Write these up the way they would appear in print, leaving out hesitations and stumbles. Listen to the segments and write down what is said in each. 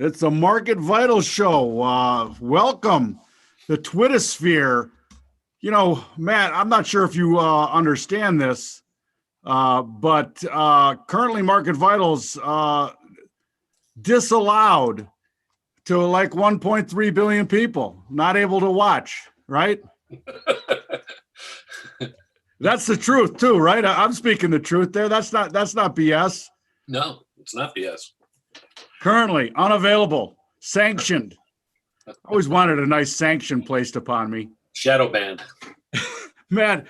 It's a Market Vital show. Welcome, the Twittersphere. Matt, I'm not sure if you understand this, but currently Market Vitals disallowed to like 1.3 billion people, not able to watch, right? That's the truth too, right? I'm speaking the truth there. That's not BS. No, it's not BS. Currently unavailable, sanctioned. I always wanted a nice sanction placed upon me. Shadow banned. Man,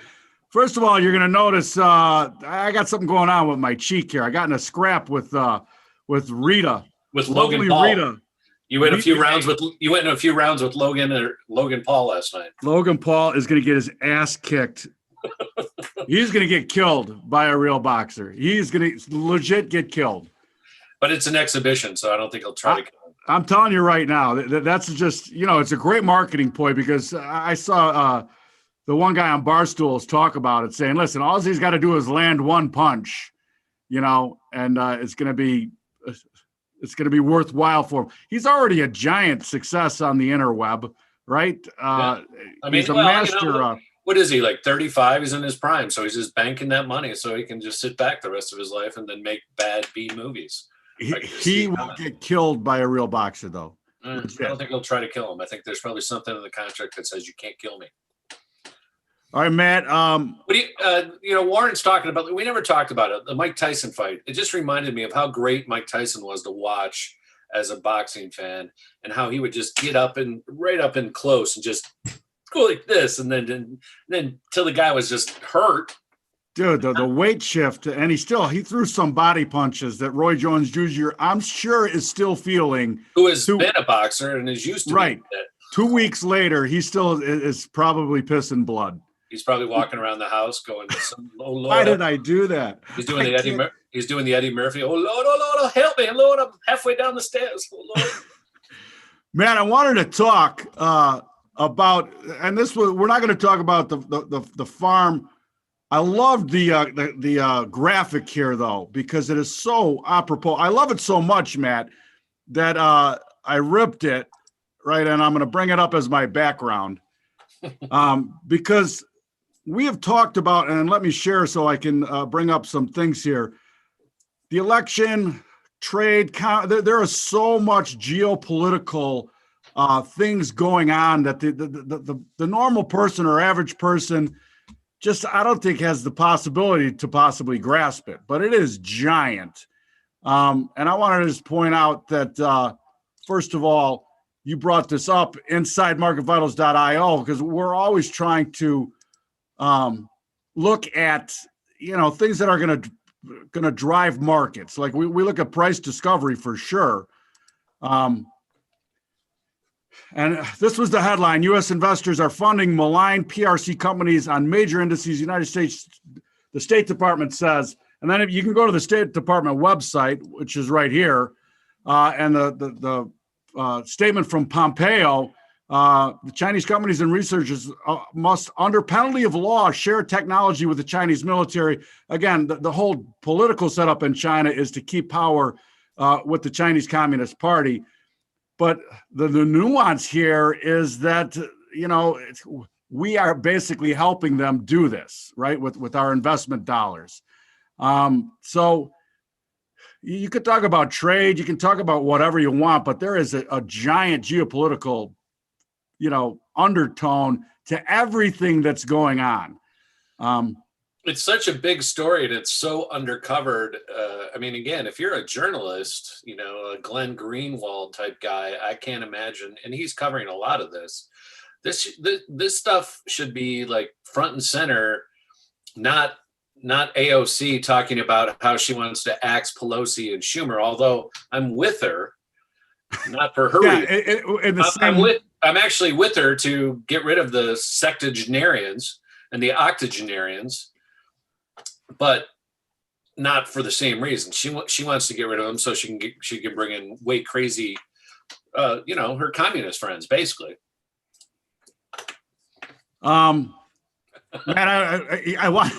first of all, you're going to notice I got something going on with my cheek here. I got in a scrap with Rita. With Logan Paul. Rita. You went in a few rounds with Logan Paul last night. Logan Paul is going to get his ass kicked. He's going to get killed by a real boxer. He's going to legit get killed. But it's an exhibition, so I don't think he'll try to kill him. I'm telling you right now, that's just, it's a great marketing ploy because I saw the one guy on Barstools talk about it saying, listen, all he's got to do is land one punch, and it's going to be worthwhile for him. He's already a giant success on the interweb, right? Yeah. He's a master. What is he, like 35? He's in his prime, so he's just banking that money so he can just sit back the rest of his life and then make bad B movies. He will get killed by a real boxer, though. I don't think he'll try to kill him. I think there's probably something in the contract that says you can't kill me. All right, Matt. What do you, Warren's talking about, we never talked about it, the Mike Tyson fight. It just reminded me of how great Mike Tyson was to watch as a boxing fan and how he would just get up and right up and close and just go like this. And then till the guy was just hurt. Dude, the weight shift, and he threw some body punches that Roy Jones Jr., I'm sure, is still feeling. Who has been a boxer and is used to right. It. 2 weeks later, he still is probably pissing blood. He's probably walking around the house going, "Oh Lord, why did I do that?" He's doing the Eddie Murphy. Oh Lord, help me, Lord! I'm halfway down the stairs. Oh Lord. Man, I wanted to talk about, and we're not going to talk about the farm. I loved the graphic here, though, because it is so apropos. I love it so much, Matt, that I ripped it, right? And I'm going to bring it up as my background because we have talked about, and let me share so I can bring up some things here. The election, trade, there is so much geopolitical things going on that the normal person or average person just, I don't think, has the possibility to possibly grasp it, but it is giant. And I wanted to just point out that, first of all, you brought this up inside marketvitals.io because we're always trying to look at, things that are going to drive markets. Like we look at price discovery for sure. And this was the headline: U.S. investors are funding malign PRC companies on major indices. United States, the State Department says, and then if you can go to the State Department website, which is right here, and the statement from Pompeo, the Chinese companies and researchers must, under penalty of law, share technology with the Chinese military. Again, the whole political setup in China is to keep power with the Chinese Communist Party. But the nuance here is that, we are basically helping them do this, right, with our investment dollars. So you could talk about trade, you can talk about whatever you want, but there is a giant geopolitical, undertone to everything that's going on. It's such a big story and it's so undercovered. Again, if you're a journalist, a Glenn Greenwald type guy, I can't imagine. And he's covering a lot of this. This stuff should be like front and center, not AOC talking about how she wants to axe Pelosi and Schumer. Although I'm with her, not for her. Yeah, I'm actually with her to get rid of the sectogenarians and the octogenarians, but not for the same reason. She wants to get rid of them so she can bring in way crazy, her communist friends, basically. Man, I want,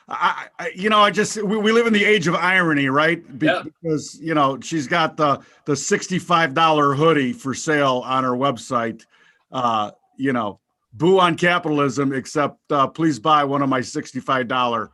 we live in the age of irony, right? Yeah. Because, she's got the $65 hoodie for sale on her website. You know, boo on capitalism, except please buy one of my $65.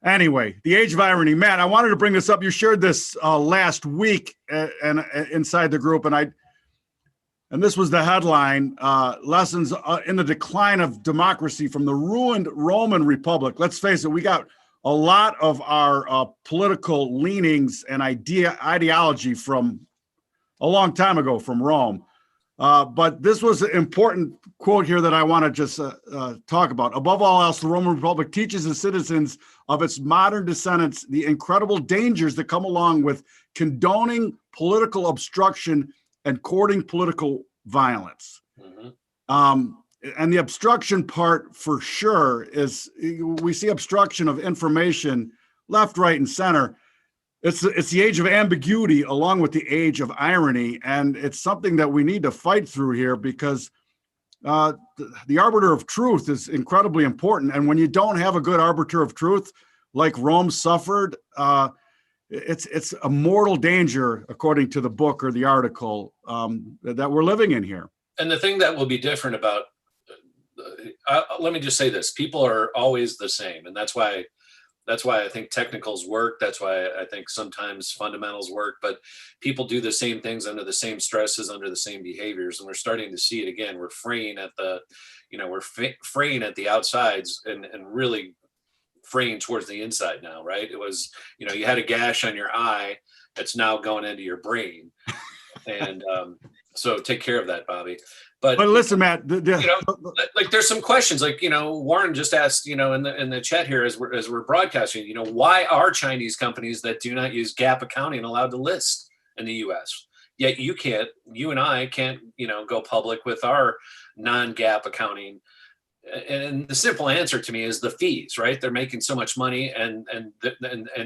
Anyway, the age of irony. Matt, I wanted to bring this up. You shared this last week and inside the group, and this was the headline, Lessons in the Decline of Democracy from the Ruined Roman Republic. Let's face it, we got a lot of our political leanings and ideology from a long time ago from Rome. But this was an important quote here that I want to just talk about. Above all else, the Roman Republic teaches the citizens of its modern descendants the incredible dangers that come along with condoning political obstruction and courting political violence. Mm-hmm. And the obstruction part for sure is we see obstruction of information left, right, and center. It's the age of ambiguity along with the age of irony. And it's something that we need to fight through here because the arbiter of truth is incredibly important. And when you don't have a good arbiter of truth, like Rome suffered, it's a mortal danger, according to the book or the article that we're living in here. And the thing that will be different about, let me just say this: people are always the same, and that's why I think technicals work. That's why I think sometimes fundamentals work. But people do the same things under the same stresses, under the same behaviors, and we're starting to see it again. We're fraying at the, fraying at the outsides, and really fraying towards the inside now, right? It was, you had a gash on your eye that's now going into your brain. And so take care of that, Bobby. But listen, Matt, like there's some questions like, Warren just asked, in the chat here as we're broadcasting, why are Chinese companies that do not use GAAP accounting allowed to list in the US? Yet you and I can't, go public with our non-GAAP accounting. And the simple answer to me is the fees, right? They're making so much money, and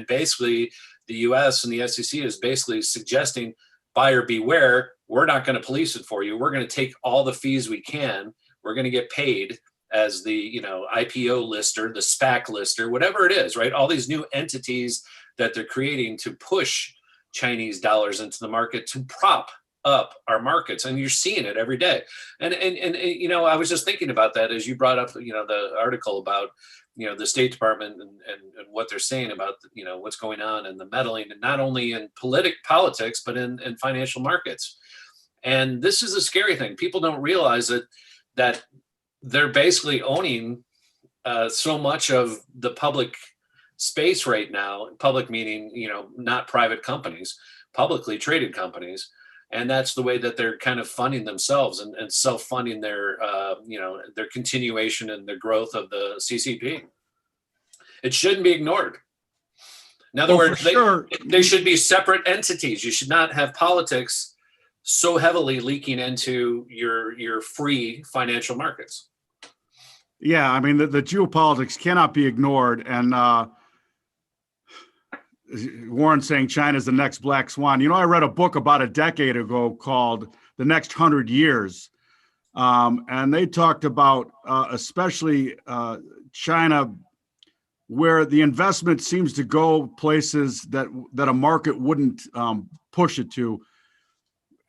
basically the U.S. and the SEC is basically suggesting buyer beware. We're not going to police it for you. We're going to take all the fees we can. We're going to get paid as the IPO lister, the SPAC lister, whatever it is, right? All these new entities that they're creating to push Chinese dollars into the market to prop up our markets, and you're seeing it every day. And I was just thinking about that as you brought up the article about the State Department and what they're saying about what's going on and the meddling, and not only in politics but in financial markets. And this is a scary thing. People don't realize that they're basically owning so much of the public space right now. Public meaning not private companies, publicly traded companies. And that's the way that they're kind of funding themselves and self-funding their continuation and their growth of the CCP. It shouldn't be ignored. In other words, they should be separate entities. You should not have politics so heavily leaking into your free financial markets. Yeah, I mean, the geopolitics cannot be ignored. And Warren saying China's the next black swan. I read a book about a decade ago called The Next 100 Years. And they talked about especially China, where the investment seems to go places that a market wouldn't push it to.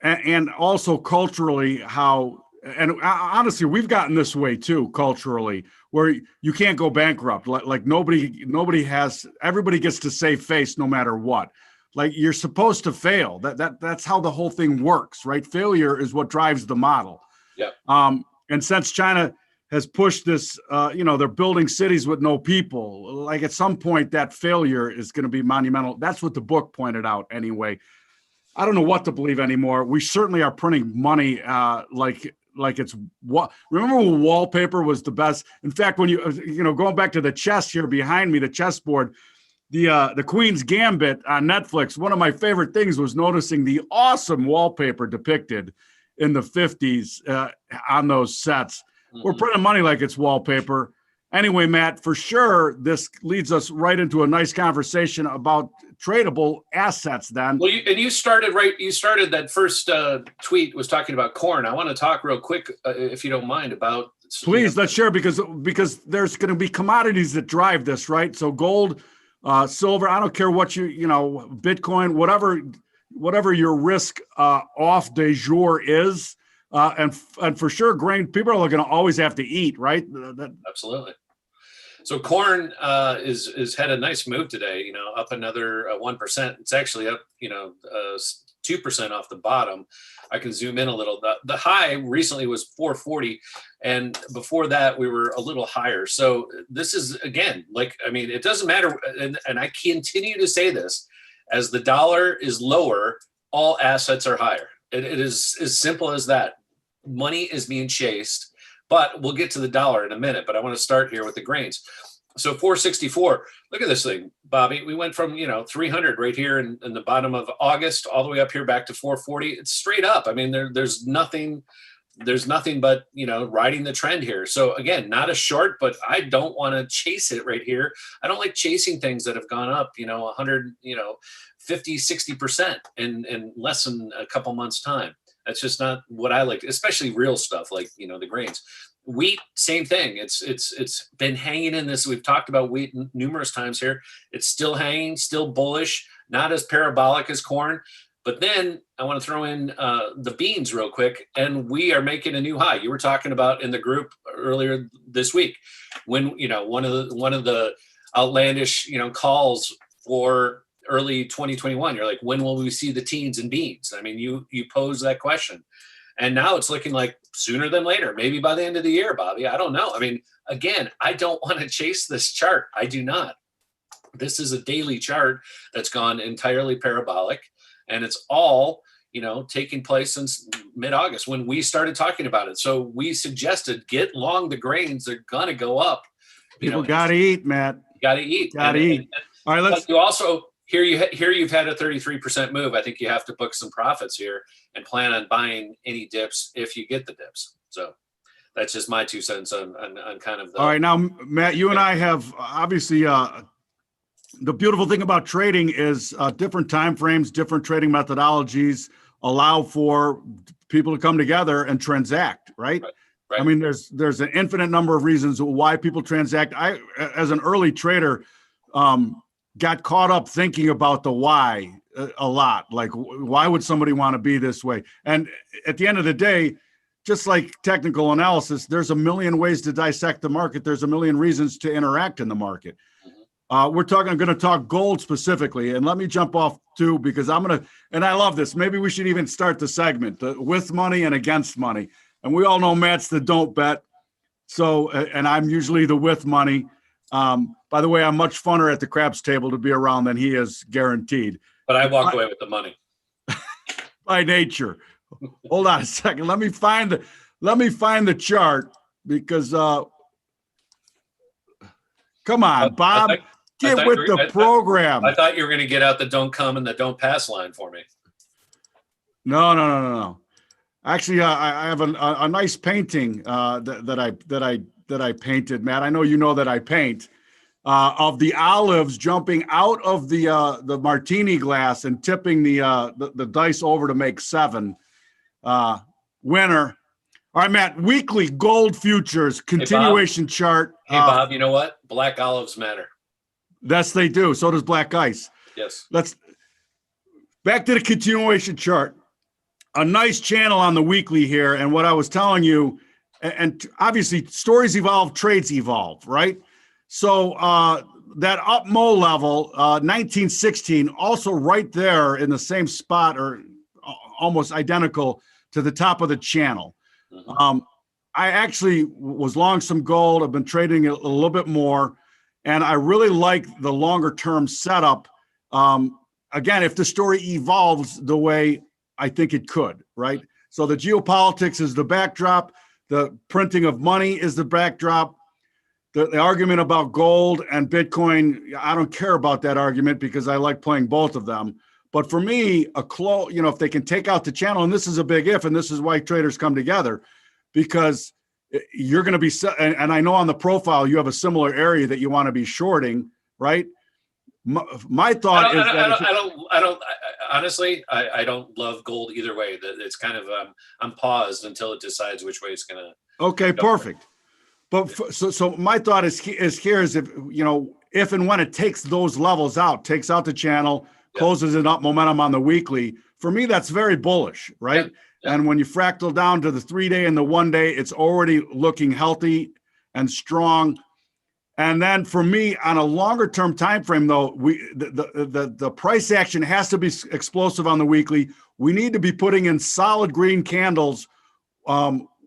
And also culturally, how, and honestly, we've gotten this way too, culturally, where you can't go bankrupt. Like nobody has, everybody gets to save face no matter what. Like you're supposed to fail. That's how the whole thing works, right? Failure is what drives the model. Yeah. And since China has pushed this, they're building cities with no people. Like at some point that failure is going to be monumental. That's what the book pointed out anyway. I don't know what to believe anymore. We certainly are printing money like it's what. Remember when wallpaper was the best? In fact, when going back to the chess here behind me, the chessboard, the Queen's Gambit on Netflix. One of my favorite things was noticing the awesome wallpaper depicted in the 50s on those sets. Mm-hmm. We're printing money like it's wallpaper. Anyway, Matt, for sure, this leads us right into a nice conversation about tradable assets then. Well, you started that first tweet was talking about corn. I want to talk real quick, if you don't mind, about Please, let's share because there's going to be commodities that drive this, right? So gold, silver, I don't care what Bitcoin, whatever your risk off de jour is, and for sure, grain. People are going to always have to eat, right? Absolutely. So corn is had a nice move today. Up another 1%. It's actually up 2% off the bottom. I can zoom in a little. The high recently was 440, and before that we were a little higher. So this is, again, it doesn't matter, and I continue to say this: as the dollar is lower, all assets are higher. It is as simple as that. Money is being chased, but we'll get to the dollar in a minute. But I want to start here with the grains. So 464, look at this thing, Bobby. We went from, 300 right here in the bottom of August all the way up here back to 440. It's straight up. I mean, there's nothing but, riding the trend here. So again, not a short, but I don't want to chase it right here. I don't like chasing things that have gone up, 100, 50, 60% in less than a couple months time. That's just not what I like, especially real stuff like, the grains. Wheat, same thing. It's been hanging in this. We've talked about wheat numerous times here. It's still hanging, still bullish, not as parabolic as corn. But then I want to throw in the beans real quick, and we are making a new high. You were talking about in the group earlier this week when one of the outlandish calls for early 2021. You're like, when will we see the teens in beans? I mean, you posed that question. And now it's looking like sooner than later, maybe by the end of the year, Bobby. I don't know. I mean, again, I don't want to chase this chart. I do not. This is a daily chart that's gone entirely parabolic, and it's all, taking place since mid-August when we started talking about it. So we suggested get long the grains. They're going to go up. People got to eat, Matt. Got to eat. Got to eat. All right, let's. You also. Here you've had a 33% move. I think you have to book some profits here and plan on buying any dips if you get the dips. So that's just my 2 cents on kind of the. All right, now Matt, you and I have obviously the beautiful thing about trading is different time frames, different trading methodologies allow for people to come together and transact, right? Right. I mean, there's an infinite number of reasons why people transact. I, as an early trader, got caught up thinking about the why a lot. Like, why would somebody want to be this way? And at the end of the day, just like technical analysis, there's a million ways to dissect the market. There's a million reasons to interact in the market. I'm going to talk gold specifically. And let me jump off too, because and I love this. Maybe we should even start the segment, with money and against money. And we all know Matt's the don't bet. So, and I'm usually the with money. By the way, I'm much funner at the craps table to be around than he is, guaranteed. But I walk away with the money. By nature. Hold on a second. Let me find the chart because come on, Bob. Get with the program. I thought you were going to get out the don't come and the don't pass line for me. No. Actually, I have a nice painting that I painted, Matt. I know you know that I paint of the olives jumping out of the martini glass and tipping the dice over to make 7. Winner. All right, Matt. Weekly gold futures continuation chart. Hey, Bob. You know what? Black olives matter. Yes, they do. So does black ice. Yes. Let's back to the continuation chart. A nice channel on the weekly here, and what I was telling you. And obviously, stories evolve, trades evolve, right? So that up mo level, 1916, also right there in the same spot or almost identical to the top of the channel. Mm-hmm. I actually was long some gold. I've been trading a little bit more, and I really like the longer term setup. Again, if the story evolves the way I think it could, right? So the geopolitics is the backdrop. The printing of money is the backdrop. The argument about gold and Bitcoin, I don't care about that argument because I like playing both of them. But for me, if they can take out the channel, and this is a big if, and this is why traders come together, because you're going to be, and I know on the profile you have a similar area that you want to be shorting, right? My thought is that honestly, I don't love gold either way. That it's kind of I'm paused until it decides which way it's gonna. Okay, perfect. But so my thought is here is if, you know, if and when it takes those levels out, takes out the channel, closes it up, momentum on the weekly, for me, that's very bullish, right? Yep. Yep. And when you fractal down to the 3-day and the 1-day, it's already looking healthy and strong. And then for me, on a longer term time frame, though, the price action has to be explosive on the weekly. We need to be putting in solid green candles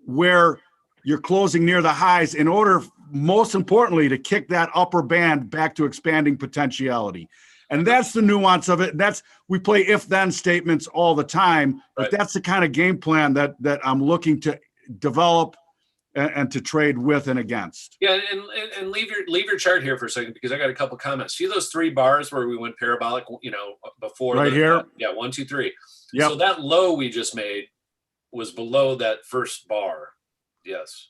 where you're closing near the highs in order, most importantly, to kick that upper band back to expanding potentiality. And that's the nuance of it. We play if-then statements all the time, but that's the kind of game plan that I'm looking to develop and to trade with and against. Yeah, and leave your chart here for a second because I got a couple comments. See those 3 bars where we went parabolic, you know, before right here? Yeah, 1, 2, 3. Yep. So that low we just made was below that first bar. Yes.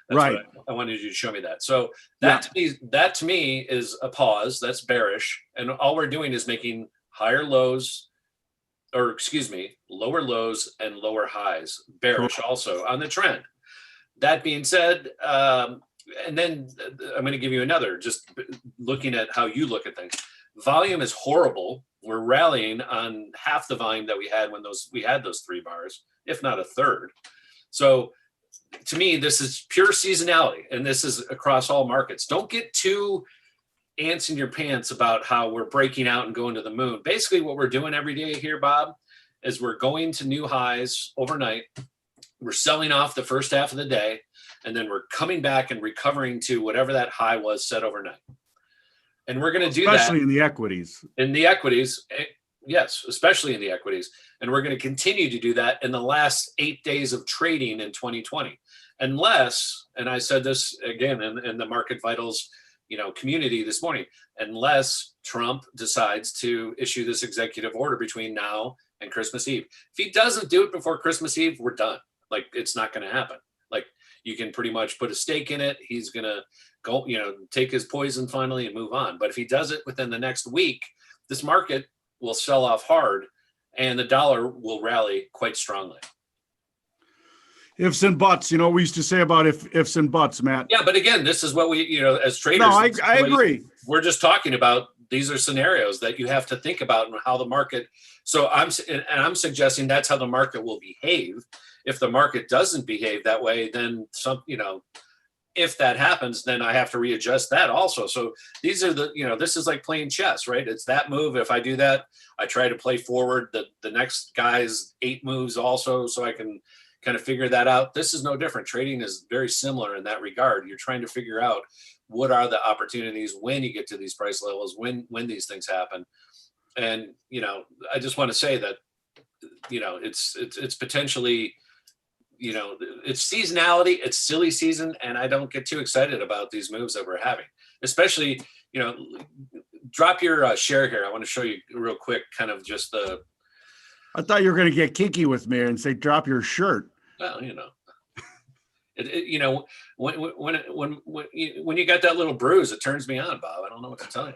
That's right. What I wanted you to show me that. So that to me is a pause. That's bearish. And all we're doing is making higher lows, or excuse me, lower lows and lower highs. Bearish also on the trend. That being said, and then I'm going to give you another, just looking at how you look at things. Volume is horrible. We're rallying on half the volume that we had when we had those 3 bars, if not a third. So to me, this is pure seasonality, and this is across all markets. Don't get too ants in your pants about how we're breaking out and going to the moon. Basically, what we're doing every day here, Bob, is we're going to new highs overnight. We're selling off the first half of the day, and then we're coming back and recovering to whatever that high was set overnight. And we're going to do that. Especially in the equities. In the equities, yes, especially in the equities. And we're going to continue to do that in the last 8 days of trading in 2020. Unless, and I said this again in the Market Vitals, you know, community this morning, unless Trump decides to issue this executive order between now and Christmas Eve. If he doesn't do it before Christmas Eve, we're done. Like, it's not going to happen. Like, you can pretty much put a stake in it. He's going to go, you know, take his poison finally and move on. But if he does it within the next week, this market will sell off hard and the dollar will rally quite strongly. Ifs and buts, you know, we used to say about ifs and buts, Matt. Yeah, but again, this is what we, you know, as traders. No, I agree. We're just talking about, these are scenarios that you have to think about and how the market. So I'm suggesting that's how the market will behave. If the market doesn't behave that way, then you know, if that happens, then I have to readjust that also. So these are the, you know, this is like playing chess, right? It's that move. If I do that, I try to play forward the next guy's 8 moves also, so I can kind of figure that out. This is no different. Trading is very similar in that regard. You're trying to figure out what are the opportunities when you get to these price levels, when these things happen. And, you know, I just want to say that, you know, it's potentially, you know, it's seasonality, it's silly season, and I don't get too excited about these moves that we're having. Especially, you know, drop your share here. I want to show you real quick, kind of just the. I thought you were going to get kinky with me and say, drop your shirt. Well, you know, you know, when you got that little bruise, it turns me on, Bob. I don't know what to tell you.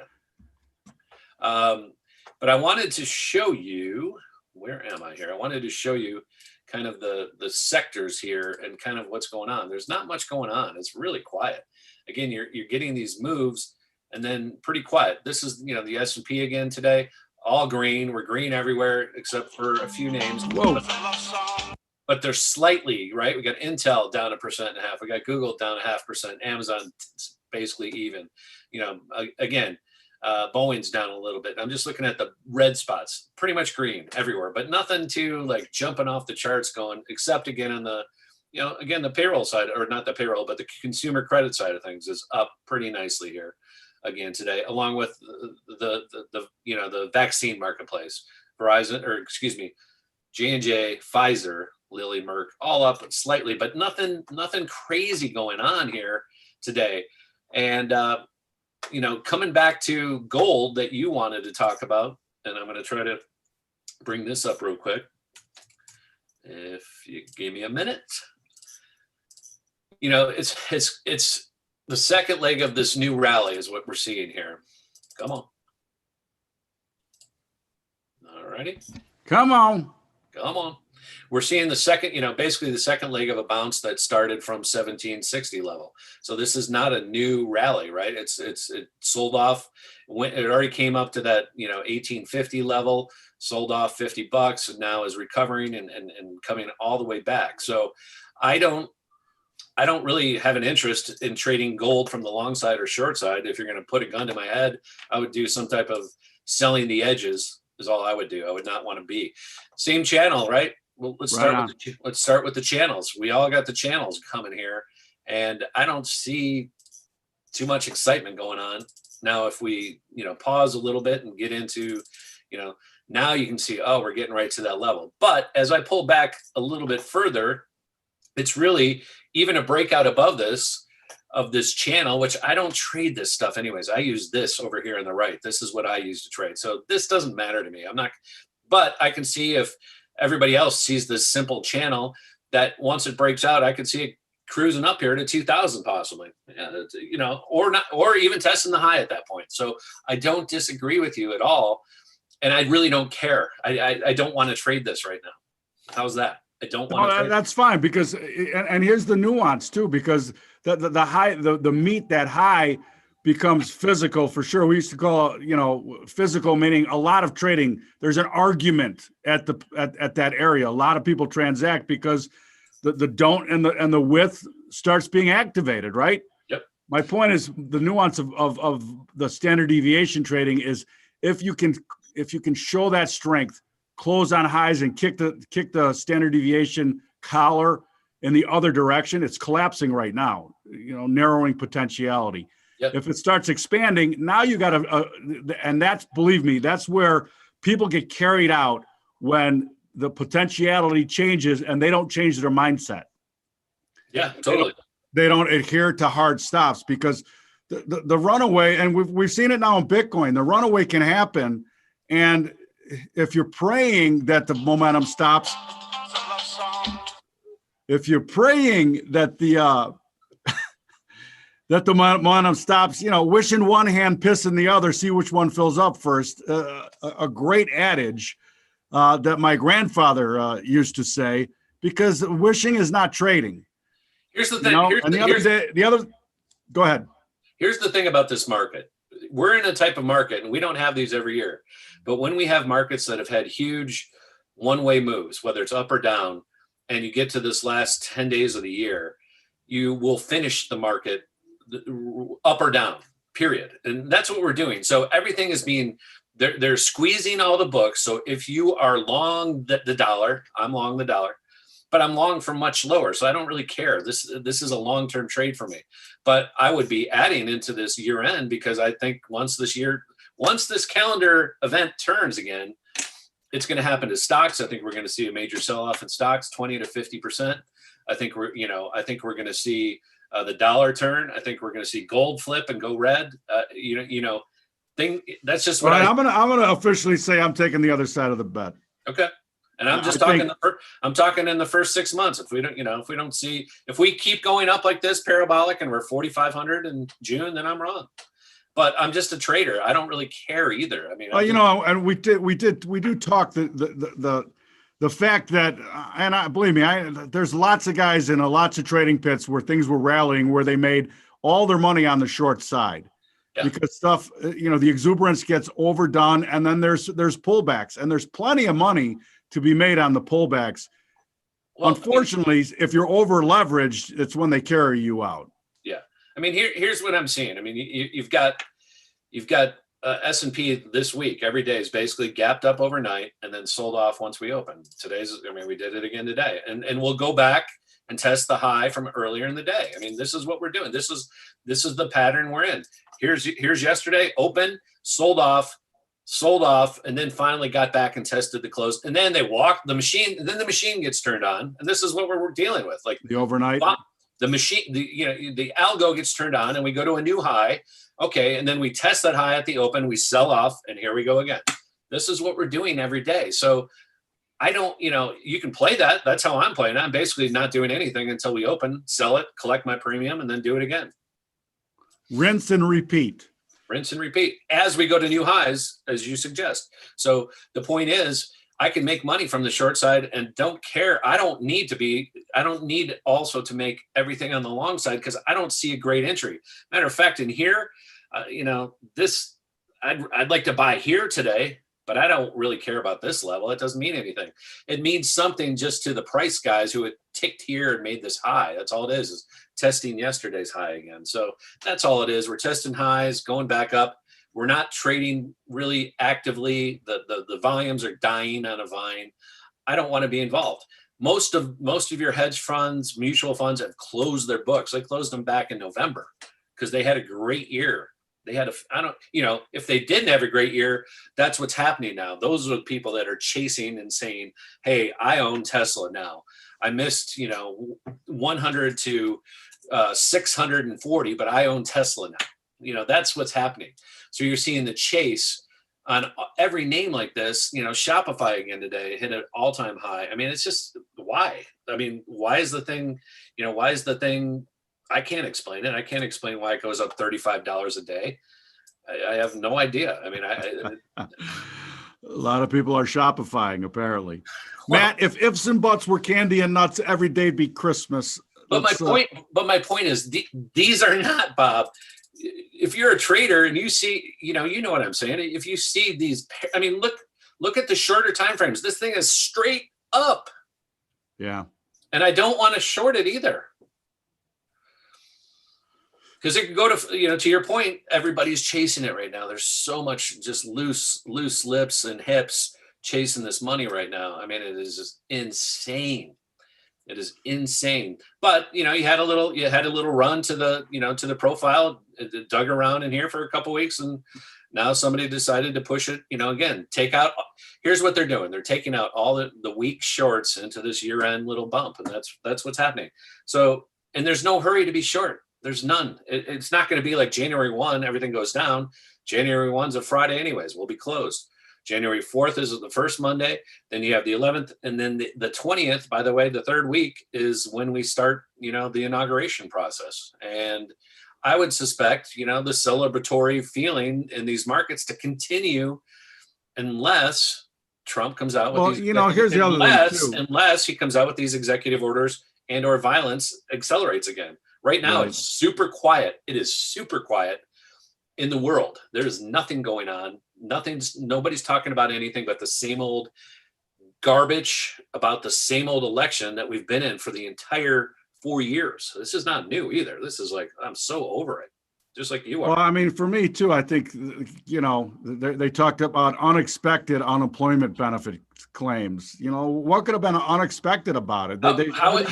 But I wanted to show you, where am I here? I wanted to show you kind of the sectors here and kind of what's going on. There's not much going on. It's really quiet. Again, you're getting these moves and then pretty quiet. This is, you know, the S&P again today, all green. We're green everywhere except for a few names. Whoa. But they're slightly, right? We got Intel down 1.5%. We got Google down 0.5%. Amazon basically even. You know, again, Boeing's down a little bit. I'm just looking at the red spots, pretty much green everywhere, but nothing to like jumping off the charts going, except again on the, you know, again, the payroll side, or not the payroll, but the consumer credit side of things is up pretty nicely here again today, along with the you know, the vaccine marketplace, Verizon, or excuse me, J&J, Pfizer, Lilly, Merck, all up slightly, but nothing crazy going on here today. And, you know, coming back to gold that you wanted to talk about, and I'm going to try to bring this up real quick. If you give me a minute, you know, it's the second leg of this new rally is what we're seeing here. Come on. All righty. Come on. Come on. We're seeing the second, basically the second leg of a bounce that started from 1760 level. So this is not a new rally, right? It sold off. It already came up to that, 1850 level, sold off $50, and now is recovering and coming all the way back. So I don't really have an interest in trading gold from the long side or short side. If you're going to put a gun to my head, I would do some type of selling the edges is all I would do. I would not want to be. Same channel, right? Well, let's start with the channels. We all got the channels coming here, and I don't see too much excitement going on. Now, if we, pause a little bit and get into, now you can see, oh, we're getting right to that level. But as I pull back a little bit further, it's really even a breakout above this of this channel, which I don't trade this stuff anyways. I use this over here on the right. This is what I use to trade. So this doesn't matter to me. But I can see if everybody else sees this simple channel that once it breaks out, I could see it cruising up here to 2000 possibly, or not, or even testing the high at that point. So I don't disagree with you at all. And I really don't care. I don't want to trade this right now. How's that? I don't want to. That's fine, because, and here's the nuance too, because the high, the meat, that high becomes physical for sure. We used to call it, physical, meaning a lot of trading. There's an argument at that area. A lot of people transact because the don't and the width starts being activated, right? Yep. My point is the nuance of the standard deviation trading is if you can show that strength, close on highs and kick the standard deviation collar in the other direction. It's collapsing right now, narrowing potentiality. Yep. If it starts expanding, now you got and that's, believe me, that's where people get carried out when the potentiality changes and they don't change their mindset. Yeah, totally. They don't adhere to hard stops, because the runaway, and we've seen it now in Bitcoin, the runaway can happen. And if you're praying that the momentum stops, if you're praying that the momentum stops, wishing one hand, pissing the other, see which one fills up first. A great adage that my grandfather used to say, because wishing is not trading. Here's the thing. Go ahead. Here's the thing about this market. We're in a type of market, and we don't have these every year. But when we have markets that have had huge one-way moves, whether it's up or down, and you get to this last 10 days of the year, you will finish the market up or down, period. And that's what we're doing. So everything is being, they're squeezing all the books. So if you are long the dollar, I'm long the dollar, but I'm long for much lower. So I don't really care. This is a long-term trade for me. But I would be adding into this year end, because I think once this calendar event turns again, it's going to happen to stocks. I think we're going to see a major sell-off in stocks, 20 to 50%. I think we're going to see the dollar turn. I think we're going to see gold flip and go red. That's just what I'm going to officially say I'm taking the other side of the bet. Okay. And I'm just I'm talking in the first 6 months. If we keep going up like this parabolic and we're 4,500 in June, then I'm wrong. But I'm just a trader. I don't really care either. I mean, and we do talk the fact that, and believe me, there's lots of guys in lots of trading pits where things were rallying, where they made all their money on the short side. Yeah. Because stuff, the exuberance gets overdone, and then there's pullbacks, and there's plenty of money to be made on the pullbacks. Well, unfortunately, if you're over leveraged, it's when they carry you out. Yeah. I mean, here's what I'm seeing. I mean, you've got S&P this week, every day is basically gapped up overnight and then sold off once we open. We did it again today, and we'll go back and test the high from earlier in the day. I mean, this is what we're doing. This is the pattern we're in. Here's yesterday, open, sold off, and then finally got back and tested the close. And then they walked the machine, and then the machine gets turned on. And this is what we're dealing with. Like the overnight, the machine, the algo gets turned on, and we go to a new high. Okay. And then we test that high at the open, we sell off, and here we go again. This is what we're doing every day. So I don't, you can play that. That's how I'm playing. I'm basically not doing anything until we open, sell it, collect my premium, and then do it again. Rinse and repeat. Rinse and repeat as we go to new highs, as you suggest. So the point is, I can make money from the short side and don't care. I don't need also to make everything on the long side because I don't see a great entry. Matter of fact, in here, I'd like to buy here today, but I don't really care about this level. It doesn't mean anything. It means something just to the price guys who had ticked here and made this high. That's all it is testing yesterday's high again. So that's all it is. We're testing highs, going back up. We're not trading really actively. The volumes are dying on a vine. I don't want to be involved. Most of your hedge funds, mutual funds have closed their books. They closed them back in November because they had a great year. They had if they didn't have a great year, that's what's happening now. Those are the people that are chasing and saying, hey, I own Tesla now. I missed, 100 to 640, but I own Tesla now. That's what's happening. So you're seeing the chase on every name like this. Shopify again today hit an all-time high. I mean, it's just why? I mean, why is the thing? I can't explain it. I can't explain why it goes up $35 a day. I have no idea. I mean, a lot of people are Shopifying apparently. Well, Matt, if ifs and buts were candy and nuts, every day be Christmas. But my point is, these are not, Bob. If you're a trader and you see, you know what I'm saying. If you see these, I mean, look at the shorter time frames. This thing is straight up. Yeah. And I don't want to short it either. Because it could go to your point, everybody's chasing it right now. There's so much just loose lips and hips chasing this money right now. I mean, it is just insane. It is insane. But, you had a little run to the profile. It dug around in here for a couple of weeks. And now somebody decided to push it, again, here's what they're doing. They're taking out all the weak shorts into this year-end little bump. And that's what's happening. So, and there's no hurry to be short. There's none. It's not going to be like January 1, everything goes down. January 1's a Friday anyways. We'll be closed. January 4th is the first Monday. Then you have the 11th. And then the 20th, by the way, the third week is when we start, the inauguration process. And I would suspect, the celebratory feeling in these markets to continue unless Trump comes out with here's the other thing too. Unless he comes out with these executive orders and or violence accelerates again. Right now, It's super quiet. It is super quiet in the world. There's nothing going on. Nobody's talking about anything but the same old garbage about the same old election that we've been in for the entire 4 years. This is not new either. This is like, I'm so over it, just like you are. Well, I mean, for me too, I think, they talked about unexpected unemployment benefit claims. What could have been unexpected about it? How is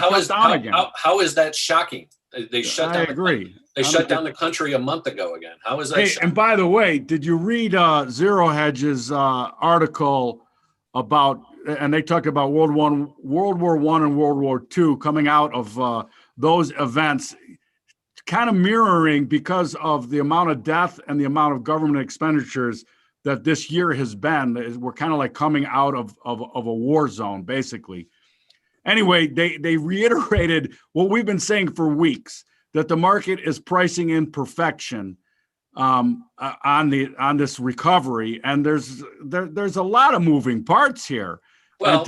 that shocking? They shut down. I agree. They shut down the country a month ago again. How is that? Hey, and by the way, did you read Zero Hedge's article about? And they talked about World War I and World War II coming out of those events, kind of mirroring because of the amount of death and the amount of government expenditures that this year has been. We're kind of like coming out of a war zone, basically. Anyway, they reiterated what we've been saying for weeks, that the market is pricing in perfection on this recovery, and there's a lot of moving parts here. Well,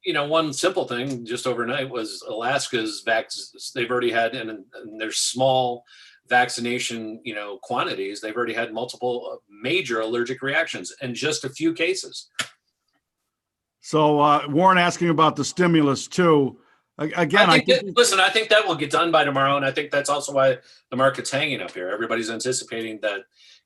one simple thing just overnight was Alaska's they've already had, and their small vaccination, quantities, they've already had multiple major allergic reactions and just a few cases. So Warren asking about the stimulus too. Again, I think that will get done by tomorrow, and I think that's also why the market's hanging up here. Everybody's anticipating that,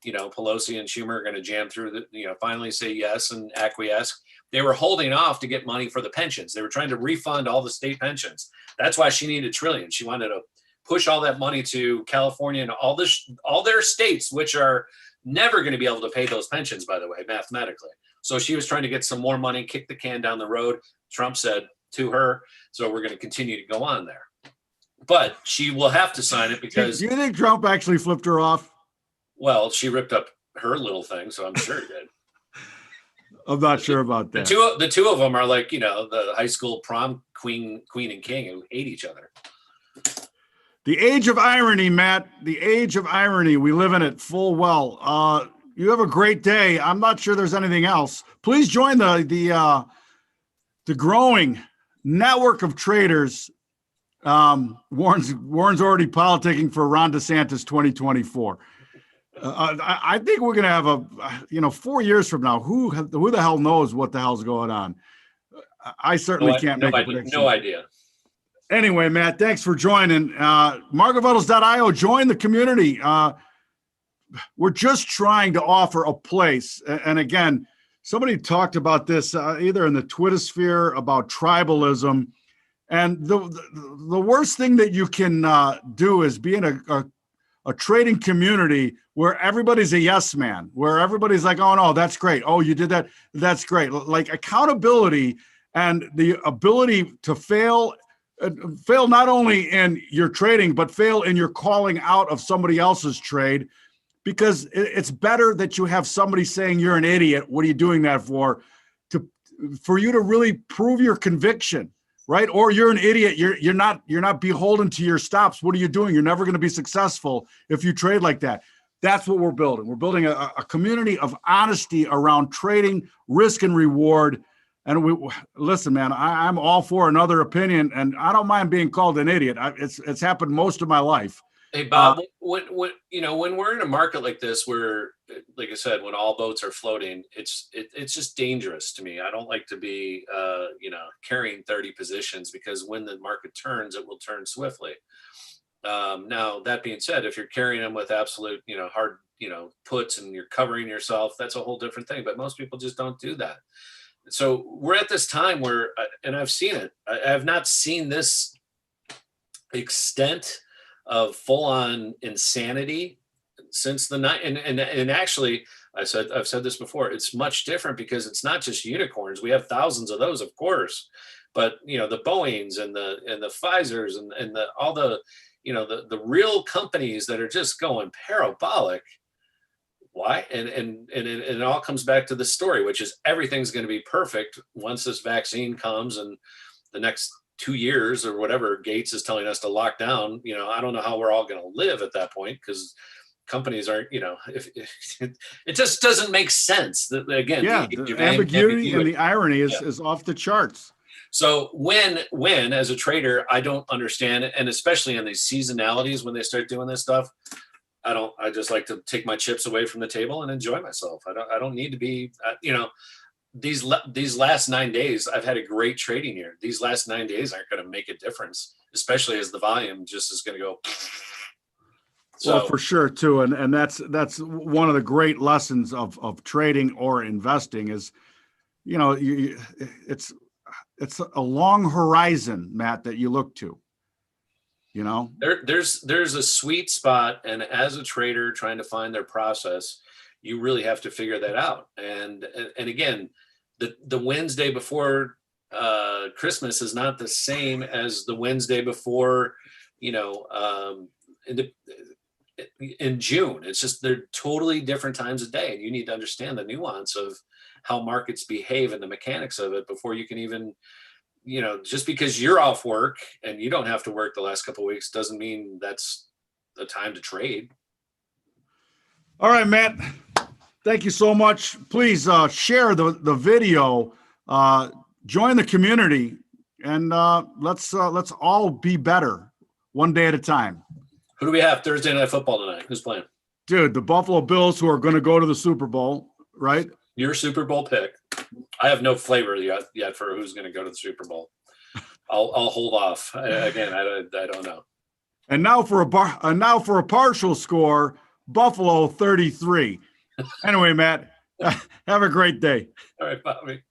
Pelosi and Schumer are going to jam through finally say yes and acquiesce. They were holding off to get money for the pensions. They were trying to refund all the state pensions. That's why she needed $1 trillion. She wanted to push all that money to California and all their states, which are never going to be able to pay those pensions, by the way, mathematically. So she was trying to get some more money, kick the can down the road. Trump said to her, so we're going to continue to go on there. But she will have to sign it because... Do you think Trump actually flipped her off? Well, she ripped up her little thing, so I'm sure he did. I'm not sure about that. The two of them are like, the high school prom queen and king who hate each other. The age of irony, Matt. The age of irony. We live in it full well. You have a great day. I'm not sure there's anything else. Please join the the growing network of traders. Warren's already politicking for Ron DeSantis 2024. I think we're going to have 4 years from now, who the hell knows what the hell's going on? I certainly can't make a prediction. No idea. Anyway, Matt, thanks for joining. Marketfunnels.io, join the community. We're just trying to offer a place. And again, somebody talked about this either in the Twitter sphere about tribalism. And the worst thing that you can do is be in a trading community where everybody's a yes man, where everybody's like, oh, no, that's great. Oh, you did that. That's great. Like accountability and the ability to fail not only in your trading, but fail in your calling out of somebody else's trade, because it's better that you have somebody saying you're an idiot. What are you doing that for? For you to really prove your conviction. Right? Or you're an idiot. You're not beholden to your stops. What are you doing? You're never going to be successful if you trade like that. That's what we're building. We're building a community of honesty around trading, risk and reward. And listen, man, I'm all for another opinion, and I don't mind being called an idiot. It's happened most of my life. Hey, Bob, when we're in a market like this, where, like I said, when all boats are floating, it's just dangerous to me. I don't like to be, carrying 30 positions, because when the market turns, it will turn swiftly. Now, that being said, if you're carrying them with absolute, hard, puts, and you're covering yourself, that's a whole different thing. But most people just don't do that. So we're at this time where, and I've seen it. I have not seen this extent of full-on insanity since the night. And actually, I've said this before, it's much different, because it's not just unicorns. We have thousands of those, of course, but the Boeings and the Pfizers and all the the real companies that are just going parabolic. Why? And it all comes back to the story, which is everything's going to be perfect once this vaccine comes, and the next 2 years or whatever Gates is telling us to lock down. I don't know how we're all going to live at that point, because companies aren't, if it just doesn't make sense. That, again, the ambiguity and the irony is off the charts. So when as a trader, I don't understand it, and especially in these seasonalities, when they start doing this stuff, I just like to take my chips away from the table and enjoy myself. I don't need to be, these last 9 days, I've had a great trading year. These last 9 days aren't going to make a difference, especially as the volume just is going to go. So, well, for sure too. And that's one of the great lessons of trading or investing is, it's a long horizon, Matt, that you look to. There's a sweet spot, and as a trader trying to find their process, you really have to figure that out. And again, the Wednesday before Christmas is not the same as the Wednesday before, in June. It's just, they're totally different times of day, and you need to understand the nuance of how markets behave and the mechanics of it before you can even, just because you're off work and you don't have to work the last couple of weeks doesn't mean that's the time to trade. All right, Matt. Thank you so much. Please share the video, join the community, and let's all be better one day at a time. Who do we have Thursday Night Football tonight? Who's playing? Dude, the Buffalo Bills, who are going to go to the Super Bowl, right? Your Super Bowl pick. I have no flavor yet for who's going to go to the Super Bowl. I'll hold off. I don't know. And now for a partial score, Buffalo 33. Anyway, Matt, have a great day. All right, Bobby.